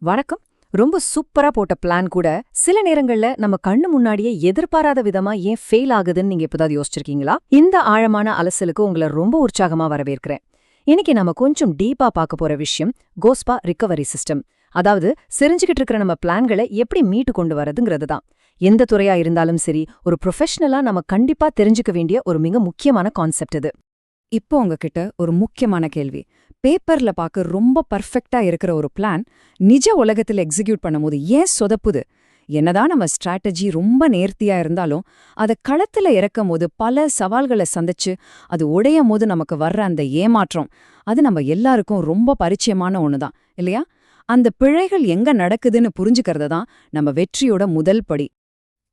வணக்கம். ரொம்ப சூப்பரா போட்ட பிளான் கூட சில நேரங்கள்ல நம்ம கண்ணு முன்னாடியே எதிர்பாராத விதமா ஏன் ஃபெயில் ஆகுதுன்னு நீங்க எப்போதாவது யோசிச்சிருக்கீங்களா? இந்த ஆழமான அலசலுக்கு உங்களை ரொம்ப உற்சாகமா வரவேற்கிறேன். இன்னைக்கு நம்ம கொஞ்சம் டீப்பா பார்க்க போற விஷயம் கோஸ்பா ரிகவரி சிஸ்டம். அதாவது செறிஞ்சுக்கிட்டு இருக்கிற நம்ம பிளான்களை எப்படி மீட்டு கொண்டு வரதுங்கிறது தான். எந்த துறையா இருந்தாலும் சரி, ஒரு ப்ரொஃபஷனலா நம்ம கண்டிப்பா தெரிஞ்சுக்க வேண்டிய ஒரு மிக முக்கியமான கான்செப்ட் இது. இப்போ உங்ககிட்ட ஒரு முக்கியமான கேள்வி. பேப்பர்ல பார்க்க ரொம்ப பர்ஃபெக்ட்டா இருக்கிற ஒரு பிளான் நிஜ உலகத்துல எக்ஸிக்யூட் பண்ணும்போது ஏன் சொதப்புது? என்னதான் நம்ம ஸ்ட்ராட்டஜி ரொம்ப நேர்த்தியா இருந்தாலும் அதை களத்துல இறக்கும் போது பல சவால்களை சந்திச்சு அது உடையும் போது நமக்கு வர்ற அந்த ஏமாற்றம், அது நம்ம எல்லாருக்கும் ரொம்ப பரிச்சயமான ஒண்ணுதான் இல்லையா? அந்த பிழைகள் எங்க நடக்குதுன்னு புரிஞ்சுக்கிறது தான் நம்ம வெற்றியோட முதல் படி.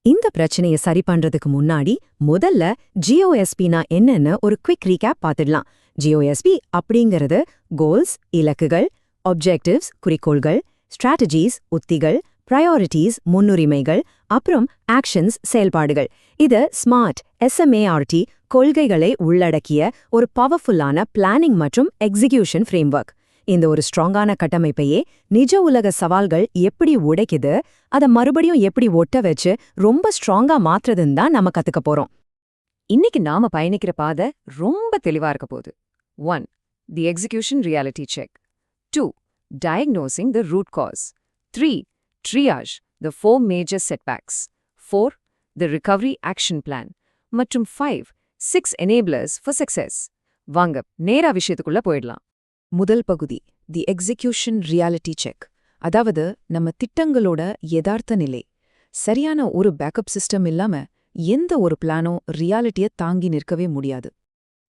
இந்த பிரச்சனையை சரி பண்றதுக்கு முன்னாடி முதல்ல ஜிஓஎஸ்பினா என்னன்னு ஒரு குவிக் ரீகேப் பார்த்துடலாம். ஜிஓஎஸ்பி அப்படிங்கிறது கோல்ஸ் இலக்குகள், ஆப்ஜெக்டிவ்ஸ் குறிக்கோள்கள், ஸ்ட்ராட்டஜிஸ் உத்திகள், பிரையாரிட்டிஸ் முன்னுரிமைகள், அப்புறம் ஆக்ஷன்ஸ் செயல்பாடுகள். இது ஸ்மார்ட் SMART கொள்கைகளை உள்ளடக்கிய ஒரு பவர்ஃபுல்லான பிளானிங் மற்றும் எக்ஸிகியூஷன் ஃப்ரேம்வொர்க். இந்த ஒரு ஸ்ட்ராங்கான கட்டமைப்பையே நிஜ உலக சவால்கள் எப்படி உடைக்குது, அதை மறுபடியும் எப்படி ஒட்ட வச்சு ரொம்ப ஸ்ட்ராங்கா மாத்துறதுன்னு தான் நம்ம கத்துக்க போறோம். இன்னைக்கு நாம பயணிக்கிற பாதை ரொம்ப தெளிவா இருக்க போகுது. 1. The execution reality check. 2. Diagnosing the root cause. 3. Triage the 4 major setbacks. 4. The recovery action plan. மற்றும் 5. 6 enablers for success. வாங்க நேரா விஷயத்துக்குள்ள போயிடலாம். முதல் பகுதி தி எக்ஸிகியூஷன் ரியாலிட்டி செக். அதாவது நம்ம திட்டங்களோட யதார்த்த நிலை. சரியான ஒரு பேக்கப் சிஸ்டம் இல்லாம எந்த ஒரு பிளானும் ரியாலிட்டியை தாங்கி நிற்கவே முடியாது.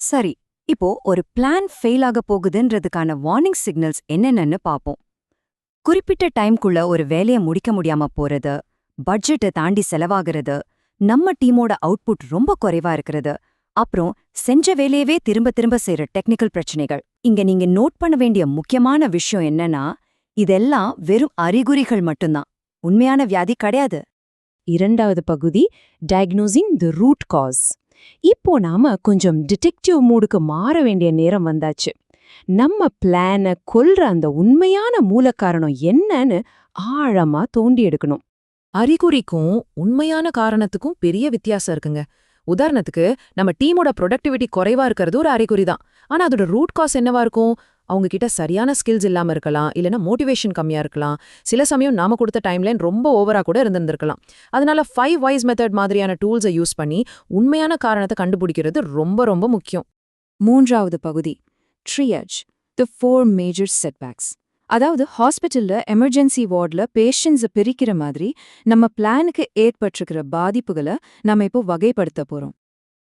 சரி, இப்போ ஒரு பிளான் ஃபெயில் ஆக போகுதுன்றதுக்கான வார்னிங் சிக்னல்ஸ் என்னென்னு பாப்போம். குறிப்பிட்ட டைம்குள்ள ஒரு வேலையை முடிக்க முடியாம போறது, பட்ஜெட்டை தாண்டி செலவாகிறது, நம்ம டீமோட அவுட்புட் ரொம்ப குறைவா இருக்கிறது, அப்புறம் செஞ்ச வேலையவே திரும்ப திரும்ப செய்யற டெக்னிக்கல் பிரச்சனைகள். இங்க நீங்க நோட் பண்ண வேண்டிய முக்கியமான விஷயம் என்னன்னா, இதெல்லாம் வெறும் அறிகுறிகள் மட்டும்தான், உண்மையான வியாதி கிடையாது. இரண்டாவது பகுதி டயக்னோசிங் தி ரூட் காஸ். இப்போ நாம கொஞ்சம் டிடெக்டிவ் மூடுக்கு மாற வேண்டிய நேரம் வந்தாச்சு. நம்ம பிளானை கொல்ற அந்த உண்மையான மூலக்காரணம் என்னன்னு ஆழமா தோண்டி எடுக்கணும். அறிகுறிக்கும் உண்மையான காரணத்துக்கும் பெரிய வித்தியாசம் இருக்குங்க. உதாரணத்துக்கு நம்ம டீமோட ப்ரொடக்டிவிட்டி குறைவா இருக்கிறது ஒரு அறிகுறி தான். ஆனா அதோட ரூட் காஸ் என்னவா இருக்கும்? அவங்க கிட்ட சரியான ஸ்கில்ஸ் இல்லாம இருக்கலாம், இல்லைன்னா மோட்டிவேஷன் கம்மியா இருக்கலாம், சில சமயம் நாம கொடுத்த டைம்லைன் ரொம்ப ஓவரா கூட இருந்திருக்கலாம். அதனால 5 வைஸ் மெத்தட் மாதிரியான டூல்ஸை யூஸ் பண்ணி உண்மையான காரணத்தை கண்டுபிடிக்கிறது ரொம்ப ரொம்ப முக்கியம். மூன்றாவது பகுதி ட்ரியாஜ் தி 4 மேஜர் செட்பேக்ஸ். அதாவது ஹாஸ்பிட்டல்ல எமர்ஜென்சி வார்டில் பேஷண்ட்ஸை பிரிக்கிற மாதிரி நம்ம பிளானுக்கு ஏற்பட்டிருக்கிற பாதிப்புகளை நம்ம இப்போ வகைப்படுத்த போறோம்.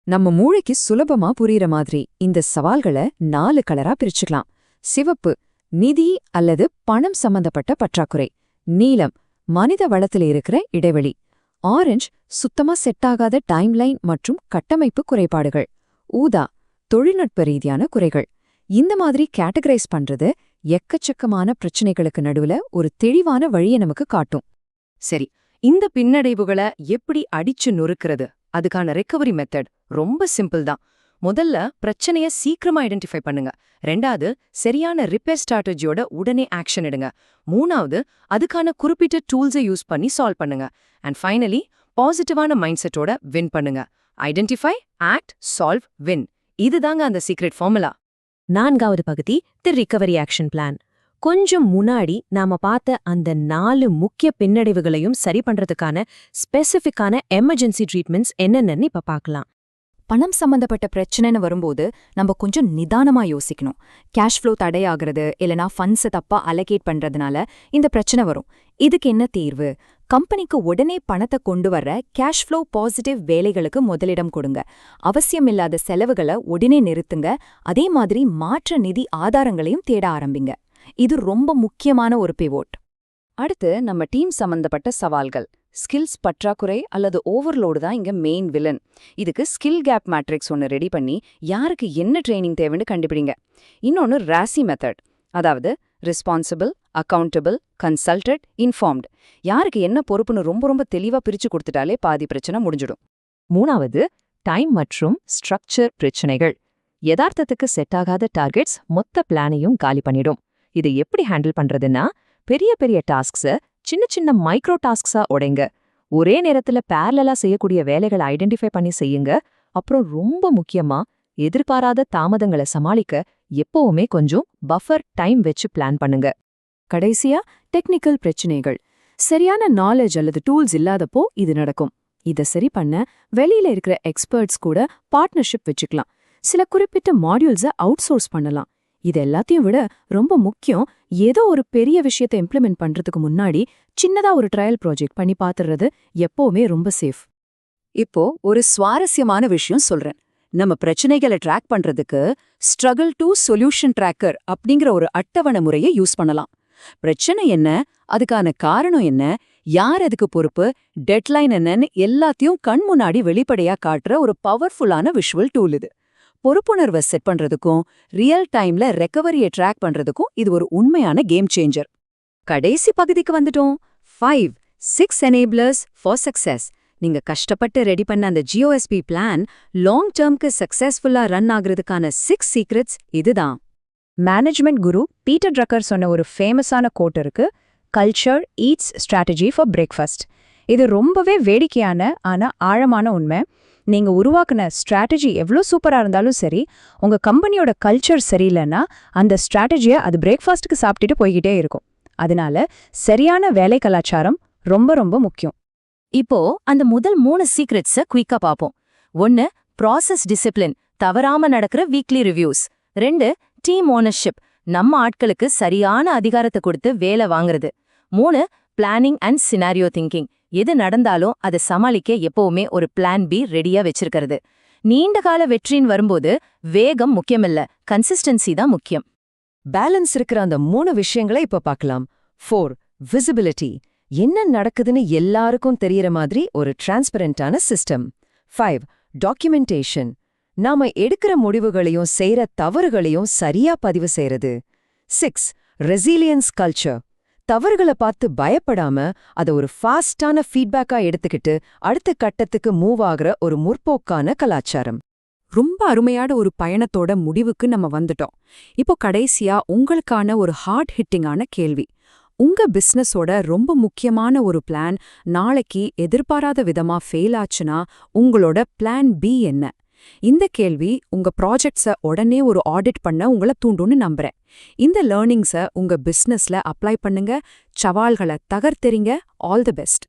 நம்ம மூளைக்கு சுலபமா புரியுற மாதிரி இந்த சவால்களை 4 கலரா பிரிச்சுக்கலாம். சிவப்பு நிதி அல்லது பணம் சம்பந்தப்பட்ட பற்றாக்குறை, நீலம் மனித வளத்துல இருக்கிற இடைவெளி, ஆரஞ்சு சுத்தமா செட் ஆகாத டைம்லைன் மற்றும் கட்டமைப்பு குறைபாடுகள், ஊதா தொழில்நுட்ப ரீதியான குறைகள். இந்த மாதிரி கேட்டகரைஸ் பண்றது எக்கச்சக்கமான பிரச்சனைகளுக்கு நடுவுல ஒரு தெளிவான வழியை நமக்கு காட்டும். சரி, இந்த பின்னடைவுகளை எப்படி அடிச்சு நொறுக்கிறது? அதுக்கான ரெக்கவரி மெத்தட் ரொம்ப சிம்பிள் தான். முதல்ல பிரச்சனைய சீக்கிரமா ஐடென்டிஃபை பண்ணுங்க. 2வது சரியான ரிப்பேர் ஸ்ட்ராட்டஜியோட உடனே ஆக்ஷன் எடுங்க. 3வது அதுக்கான குறிப்பிட்ட டூல்ஸை யூஸ் பண்ணி சால்வ் பண்ணுங்க. அண்ட் ஃபைனலி பாசிட்டிவான மைண்ட் செட்டோட வின் பண்ணுங்க. Identify, act, solve, win. இதுதாங்க அந்த சீக்ரெட் ஃபார்முலா. 4வது பகுதி தி ரிகவரி ஆக்ஷன் பிளான். கொஞ்சம் முன்னாடி நாம பார்த்த அந்த 4 முக்கிய பின்னடைவுகளையும் சரி பண்றதுக்கான ஸ்பெசிஃபிக்கான எமர்ஜென்சி ட்ரீட்மெண்ட்ஸ் என்னென்னு இப்ப பார்க்கலாம். பணம் சம்பந்தப்பட்ட பிரச்சனைன்னு வரும்போது நம்ம கொஞ்சம் நிதானமா யோசிக்கணும். கேஷ் ஃப்ளோ தடையாகிறது, இல்லனா ஃபண்ட்ஸை தப்பா அலோகேட் பண்றதுனால இந்த பிரச்சனை வரும். இதுக்கு என்ன தீர்வு? கம்பெனிக்கு உடனே பணத்தை கொண்டு வர்ற கேஷ் ஃப்ளோ பாசிட்டிவ் வேலைகளுக்கு முதலிடம் கொடுங்க. அவசியமில்லாத செலவுகளை உடனே நிறுத்துங்க. அதே மாதிரி மாற்று நிதி ஆதாரங்களையும் தேட ஆரம்பிங்க. இது ரொம்ப முக்கியமான ஒரு பிவோட். அடுத்து நம்ம டீம் சம்பந்தப்பட்ட சவால்கள். ஸ்கில்ஸ் பற்றாக்குறை அல்லது ஓவர்லோடு தான் இங்க மெயின் வில்லன். இதுக்கு ஸ்கில் கேப் மேட்ரிக்ஸ் ஒன்று ரெடி பண்ணி யாருக்கு என்ன ட்ரைனிங் தேவைன்னு கண்டுபிடிங்க. இன்னொன்று ராசி மெத்தட், அதாவது ரெஸ்பான்சிபிள், அக்கவுண்டபிள், கன்சல்டட், இன்ஃபார்ம்டு. யாருக்கு என்ன பொறுப்புன்னு ரொம்ப ரொம்ப தெளிவா பிரிச்சு கொடுத்துட்டாலே பாதி பிரச்சனை முடிஞ்சிடும். 3வது டைம் மற்றும் ஸ்ட்ரக்சர் பிரச்சனைகள். யதார்த்தத்துக்கு செட் ஆகாத டார்கெட்ஸ் மொத்த பிளானையும் காலி பண்ணிடும். இதை எப்படி ஹேண்டில் பண்றதுன்னா, பெரிய பெரிய டாஸ்க்ஸ சின்ன சின்ன மைக்ரோ டாஸ்க்ஸா உடைங்க. ஒரே நேரத்துல பேரலலா செய்யக்கூடிய வேலைகளை ஐடென்டிஃபை பண்ணி செய்யுங்க. அப்புறம் ரொம்ப முக்கியமா, எதிர்பாராத தாமதங்களை சமாளிக்க எப்பவுமே கொஞ்சம் பஃபர் டைம் வச்சு பிளான் பண்ணுங்க. கடைசியா, டெக்னிக்கல் பிரச்சனைகள். சரியான நாலேஜ் அல்லது டூல்ஸ் இல்லாதப்போ இது நடக்கும். இத சரி பண்ண வெளியில இருக்கிற எக்ஸ்பர்ட்ஸ் கூட பார்ட்னர்ஷிப் வச்சுக்கலாம். சில குறிப்பிட்ட மாடியூல்ஸை அவுட் சோர்ஸ் பண்ணலாம். இது எல்லாத்தையும் விட ரொம்ப முக்கியம், ஏதோ ஒரு பெரிய விஷயத்தை இம்ப்ளிமெண்ட் பண்றதுக்கு முன்னாடி சின்னதா ஒரு ட்ரையல் ப்ராஜெக்ட் பண்ணி பாத்துறது எப்பவுமே ரொம்ப சேஃப். இப்போ ஒரு சுவாரஸ்யமான விஷயம் சொல்றேன். நம்ம பிரச்சனைகளை ட்ராக் பண்றதுக்கு ஸ்ட்ரகிள் டு சொல்யூஷன் ட்ராக்கர் அப்படிங்கிற ஒரு அட்டவணை முறையை யூஸ் பண்ணலாம். பிரச்சனை என்ன, அதுக்கான காரணம் என்ன, யார் அதுக்கு பொறுப்பு, டெட்லைன் என்னன்னு எல்லாத்தையும் கண் முன்னாடி வெளிப்படையா காட்டுற ஒரு பவர்ஃபுல்லான விஷுவல் டூல் இது. பொறுப்புணர்வை செட் பண்றதுக்கும் ரியல் டைம்ல ரெக்கவரியை ட்ராக் பண்றதுக்கும் இது ஒரு உண்மையான கேம் சேஞ்சர். கடைசி பகுதிக்கு வந்துட்டோம். 5, 6 enablers for success. நீங்க கஷ்டப்பட்டு ரெடி பண்ண அந்த GOSP பிளான் லாங் டேர்ம்க்கு சக்சஸ்ஃபுல்லா ரன் ஆகுறதுக்கான 6 சீக்ரெட்ஸ் இதுதான். மேனேஜ்மெண்ட் குரு பீட்டர் ட்ரக்கர் சொன்ன ஒரு ஃபேமஸான கோட் இருக்கு, culture eats strategy for breakfast. இது ரொம்பவே வேடிக்கையான ஆனா ஆழமான உண்மை. நீங்க உருவாக்குன ஸ்ட்ராட்டஜி எவ்வளோ சூப்பரா இருந்தாலும் சரி, உங்க கம்பெனியோட கல்ச்சர் சரியில்லைன்னா அந்த ஸ்ட்ராட்டஜியை அது பிரேக்ஃபாஸ்ட்டுக்கு சாப்பிட்டுட்டு போய்கிட்டே இருக்கும். அதனால சரியான வேலை கலாச்சாரம் ரொம்ப ரொம்ப முக்கியம். இப்போ அந்த முதல் 3 சீக்ரெட்ஸ குயிக்கா பாப்போம். 1, ப்ராசஸ் டிசிப்ளின், தவறாம நடக்கிற வீக்லி ரிவ்யூஸ். 2, டீம் ஓனர்ஷிப், நம்ம ஆட்களுக்கு சரியான அதிகாரத்தை கொடுத்து வேலை வாங்குறது. 3, பிளானிங் அண்ட் சினாரியோ திங்கிங், எது நடந்தாலும் அதை சமாளிக்க எப்பவுமே ஒரு பிளான் பி ரெடியா வச்சிருக்கிறது. நீண்டகால வெற்றின்னு வரும்போது வேகம் முக்கியமில்ல, கன்சிஸ்டன்சி தான் முக்கியம். பேலன்ஸ் இருக்கிற அந்த 3 விஷயங்களை இப்ப பார்க்கலாம். 4, விசிபிலிட்டி, என்ன நடக்குதுன்னு எல்லாருக்கும் தெரியற மாதிரி ஒரு டிரான்ஸ்பரண்டான சிஸ்டம். 5, டாக்குமெண்டேஷன், நாம எடுக்கிற முடிவுகளையும் செய்யற தவறுகளையும் சரியா பதிவு செய்யறது. 6, ரெசிலியன்ஸ் கல்ச்சர், தவறுகளை பார்த்து பயப்படாம அதை ஒரு ஃபாஸ்டான ஃபீட்பேக்கா எடுத்துக்கிட்டு அடுத்த கட்டத்துக்கு மூவ் ஆகுற ஒரு முற்போக்கான கலாச்சாரம். ரொம்ப அருமையான ஒரு பயணத்தோட முடிவுக்கு நம்ம வந்துட்டோம். இப்போ கடைசியா உங்களுக்கான ஒரு ஹார்ட் ஹிட்டிங்கான கேள்வி. உங்க பிசினஸோட ரொம்ப முக்கியமான ஒரு பிளான் நாளைக்கு எதிர்பாராத விதமா ஃபெயில் ஆச்சுன்னா உங்களோட பிளான் பி என்ன? இந்த கேள்வி உங்க ப்ராஜெக்ட்ஸை உடனே ஒரு ஆடிட் பண்ண உங்களை தூண்டும்னு நம்புறேன். இந்த லேர்னிங்ஸை உங்க பிசினஸ்ல அப்ளை பண்ணுங்க, சவால்களை தகர்த்தெறிங்க. All the best.